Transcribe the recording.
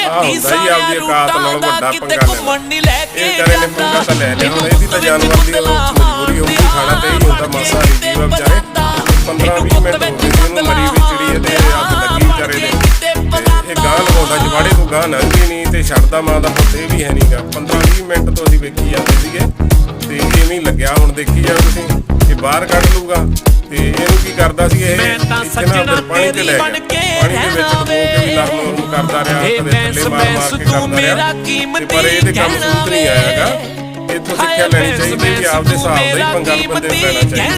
ਹੁੰਦਾ ਜੀ ਆਪਦੀ ਔਕਾਤ ਨਾਲੋਂ ਵੱਡਾ ਪੰਗਾ ਲੈਣਾ। ਇਹ ਵਿਚਾਰੇ ਨੇ ਪੰਗਾ ਤਾਂ ਲੈ ਲਿਆ, ਹੁਣ ਇਹਦੀ ਤਾਂ ਜਾਨਵਰ ਦੀ ਮਜਬੂਰੀ ਹੋਊਗੀ, ਖਾਣਾ ਤਾਂ ਹੀ ਹੁੰਦਾ, ਮਾਸਾਹਾਰੀ ਜੀਵ ਆ ਵਿਚਾਰੇ। 15-20 ਮਿੰਟ ਹੋ ਗਏ ਇਹਨੂੰ ਮਰੀ ਵੀ ਚਿੜੀ ਇਹਦੇ ਅੱਗ ਲੱਗੀ ਵਿਚਾਰੇ ਦੇ, ਤੇ ਇਹ ਗਾਂ ਲਗਾਉਂਦਾ ਜਵਾੜੇ ਤੋਂ ਗਾਂ ਲੰਘੀ ਨਹੀਂ ਤੇ ਛੱਡਦਾ ਮਾਂ ਦਾ ਪੁੱਤ ਇਹ ਵੀ ਹੈ ਨੀਗਾ। 15-20 ਮਿੰਟ ਤੋਂ ਅਸੀਂ ਵੇਖੀ ਜਾਂਦੇ ਸੀਗੇ ਤੇ ਇਵੇਂ ਹੀ ਲੱਗਿਆ। ਹੁਣ ਦੇਖੀ ਜਾਓ ਤੁਸੀਂ, ਇਹ ਬਾਹਰ ਕੱਢ ਲੂਗਾ ਤੇ ਇਹਨੂੰ ਕੀ ਕਰਦਾ ਸੀ, ਇਹ ਇੱਥੇ ਨਾ ਫਿਰ ਪਾਣੀ ਤੇ ਲੈ ਗਿਆ, ਪਾਣੀ ਦੇ ਵਿੱਚ ਡੁਬੋ ਕੇ ਵੀ ਨਰਮ ਕਰਦਾ ਰਿਹਾ, ਕਦੇ ਥੱਲੇ ਮਾਰ ਮਾਰ ਕੇ ਕਰਦਾ ਰਿਹਾ, ਤੇ ਪਰ ਇਹਦੇ ਕੰਮ ਸੂਤ ਨਹੀਂ ਆਇਆ ਹੈਗਾ। ਇੱਥੋਂ ਸਿੱਖਿਆ ਲੈਣੀ ਚਾਹੀਦੀ ਕਿ ਆਪਦੇ ਹਿਸਾਬ ਦਾ ਹੀ ਪੰਗਾ ਬੰਦੇ ਨੂੰ ਲੈਣਾ ਚਾਹੀਦਾ।